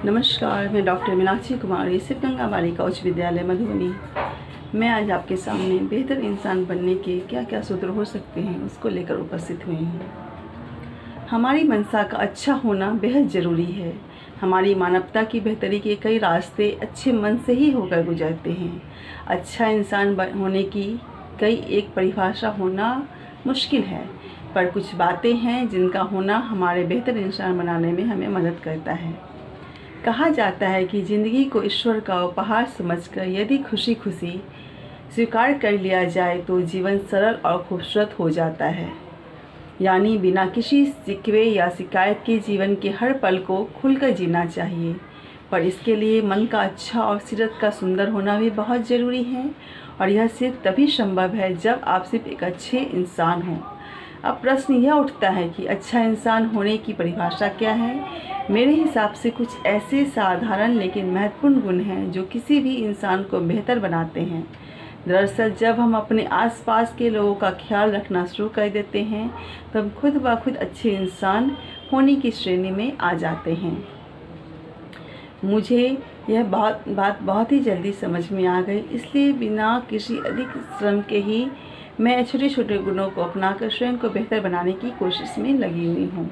नमस्कार, मैं डॉक्टर मीनाक्षी कुमारी, सिद्धगंगा बालिका उच्च विद्यालय मधुबनी। मैं आज आपके सामने बेहतर इंसान बनने के क्या क्या सूत्र हो सकते हैं उसको लेकर उपस्थित हुई हूँ। हमारी मंशा का अच्छा होना बेहद ज़रूरी है। हमारी मानवता की बेहतरी के कई रास्ते अच्छे मन से ही होकर गुजरते हैं। अच्छा इंसान होने की कई एक परिभाषा होना मुश्किल है, पर कुछ बातें हैं जिनका होना हमारे बेहतर इंसान बनाने में हमें मदद करता है। कहा जाता है कि ज़िंदगी को ईश्वर का उपहार समझकर यदि खुशी खुशी स्वीकार कर लिया जाए तो जीवन सरल और खूबसूरत हो जाता है। यानी बिना किसी शिकवे या शिकायत के जीवन के हर पल को खुलकर जीना चाहिए। पर इसके लिए मन का अच्छा और सीरत का सुंदर होना भी बहुत ज़रूरी है, और यह सिर्फ तभी संभव है जब आप सिर्फ एक अच्छे इंसान हों। अब प्रश्न यह उठता है कि अच्छा इंसान होने की परिभाषा क्या है। मेरे हिसाब से कुछ ऐसे साधारण लेकिन महत्वपूर्ण गुण हैं जो किसी भी इंसान को बेहतर बनाते हैं। दरअसल जब हम अपने आसपास के लोगों का ख्याल रखना शुरू कर देते हैं तो हम खुद ब खुद अच्छे इंसान होने की श्रेणी में आ जाते हैं। मुझे यह बात बहुत ही जल्दी समझ में आ गई, इसलिए बिना किसी अधिक श्रम के ही मैं छोटे छोटे गुणों को अपनाकर स्वयं को बेहतर बनाने की कोशिश में लगी हुई हूँ।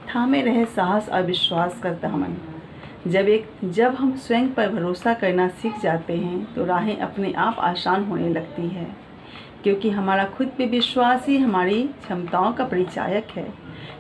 थामे रहे साहस और विश्वास का दामन। जब हम स्वयं पर भरोसा करना सीख जाते हैं तो राहें अपने आप आसान होने लगती है, क्योंकि हमारा खुद पे विश्वास ही हमारी क्षमताओं का परिचायक है।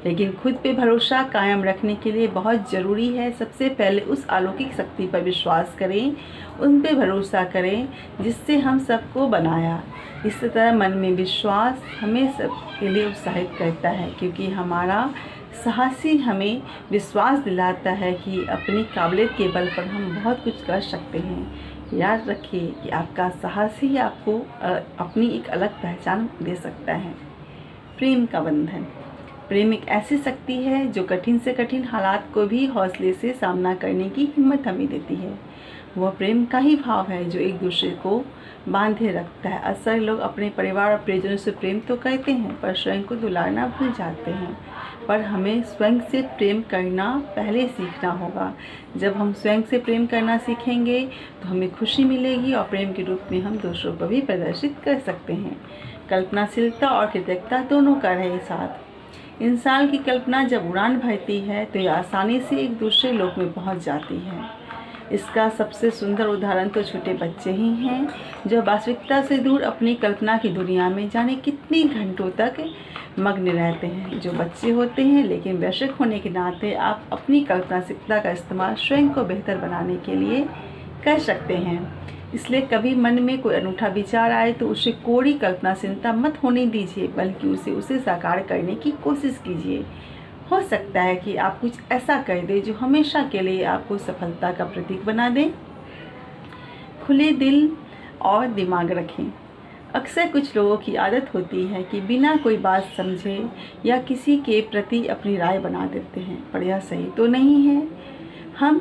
लेकिन खुद पे भरोसा कायम रखने के लिए बहुत ज़रूरी है सबसे पहले उस अलौकिक शक्ति पर विश्वास करें, उन पे भरोसा करें जिससे हम सबको बनाया। इस तरह मन में विश्वास हमें सबके लिए उत्साहित करता है, क्योंकि हमारा साहसी हमें विश्वास दिलाता है कि अपनी काबिलियत के बल पर हम बहुत कुछ कर सकते हैं। याद रखिए कि आपका साहस ही आपको अपनी एक अलग पहचान दे सकता है। प्रेम का बंधन। प्रेम एक ऐसी शक्ति है जो कठिन से कठिन हालात को भी हौसले से सामना करने की हिम्मत हमें देती है। वह प्रेम का ही भाव है जो एक दूसरे को बांधे रखता है। अक्सर लोग अपने परिवार और प्रियजनों से प्रेम तो करते हैं पर स्वयं को दुलारना भूल जाते हैं। पर हमें स्वयं से प्रेम करना पहले सीखना होगा। जब हम स्वयं से प्रेम करना सीखेंगे तो हमें खुशी मिलेगी और प्रेम के रूप में हम दूसरों को भी प्रदर्शित कर सकते हैं। कल्पनाशीलता और कृतज्ञता दोनों का रहे साथ। इंसान की कल्पना जब उड़ान भरती है तो यह आसानी से एक दूसरे लोक में पहुंच जाती है। इसका सबसे सुंदर उदाहरण तो छोटे बच्चे ही हैं, जो वास्तविकता से दूर अपनी कल्पना की दुनिया में जाने कितनी घंटों तक मग्न रहते हैं। जो बच्चे होते हैं, लेकिन वयस्क होने के नाते आप अपनी कल्पनाशीलता का इस्तेमाल स्वयं को बेहतर बनाने के लिए कर सकते हैं। इसलिए कभी मन में कोई अनूठा विचार आए तो उसे कोरी कल्पनाशीलता मत होने दीजिए, बल्कि उसे साकार करने की कोशिश कीजिए। हो सकता है कि आप कुछ ऐसा कर दें जो हमेशा के लिए आपको सफलता का प्रतीक बना दे। खुले दिल और दिमाग रखें। अक्सर कुछ लोगों की आदत होती है कि बिना कोई बात समझे या किसी के प्रति अपनी राय बना देते हैं, पर यह सही तो नहीं है। हम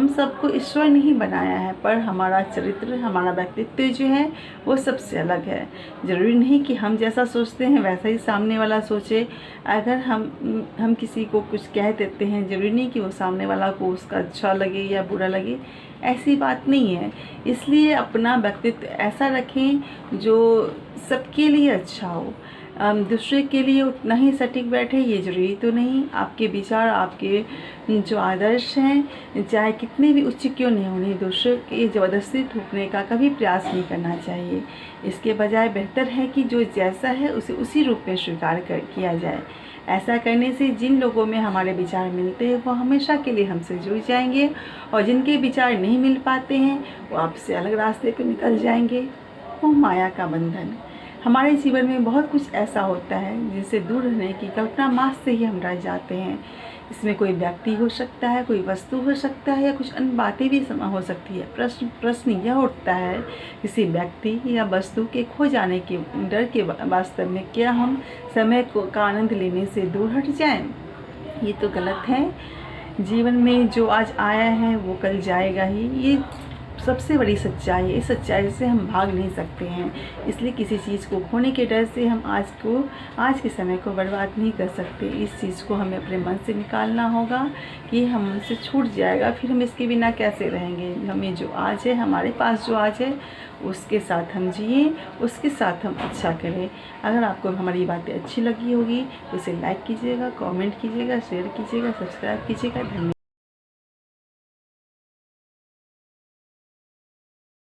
सबको ईश्वर नहीं बनाया है, पर हमारा चरित्र, हमारा व्यक्तित्व जो है वो सबसे अलग है। ज़रूरी नहीं कि हम जैसा सोचते हैं वैसा ही सामने वाला सोचे। अगर हम किसी को कुछ कह देते हैं, ज़रूरी नहीं कि वो सामने वाला को उसका अच्छा लगे या बुरा लगे, ऐसी बात नहीं है। इसलिए अपना व्यक्तित्व ऐसा रखें जो सबके लिए अच्छा हो। दूसरे के लिए उतना ही सटीक बैठे ये ज़रूरी तो नहीं। आपके विचार, आपके जो आदर्श हैं, चाहे कितने भी उच्च क्यों नहीं, उन्हें दूसरे की ज़बरदस्ती थोपने का कभी प्रयास नहीं करना चाहिए। इसके बजाय बेहतर है कि जो जैसा है उसे उसी रूप में स्वीकार किया जाए। ऐसा करने से जिन लोगों में हमारे विचार मिलते हैं वो हमेशा के लिए हमसे जुड़ जाएंगे, और जिनके विचार नहीं मिल पाते हैं वो आपसे अलग रास्ते पर निकल जाएंगे। वो माया का बंधन। हमारे जीवन में बहुत कुछ ऐसा होता है जिनसे दूर रहने की कल्पना मात्र से ही हम रह जाते हैं। इसमें कोई व्यक्ति हो सकता है, कोई वस्तु हो सकता है, या कुछ अन्य बातें भी हो सकती है। प्रश्न यह उठता है, किसी व्यक्ति या वस्तु के खो जाने के डर के वास्तव में क्या हम समय का आनंद लेने से दूर हट जाएं? ये तो गलत है। जीवन में जो आज आया है वो कल जाएगा ही, ये सबसे बड़ी सच्चाई है। इस सच्चाई से हम भाग नहीं सकते हैं, इसलिए किसी चीज़ को खोने के डर से हम आज के समय को बर्बाद नहीं कर सकते। इस चीज़ को हमें अपने मन से निकालना होगा कि हम हमसे छूट जाएगा, फिर हम इसके बिना कैसे रहेंगे। हमें जो आज है, हमारे पास जो आज है, उसके साथ हम जिए, उसके साथ हम अच्छा करें। अगर आपको हमारी बातें अच्छी लगी होगी तो इसे लाइक कीजिएगा, कमेंट कीजिएगा, शेयर कीजिएगा, सब्सक्राइब कीजिएगा। धन्यवाद।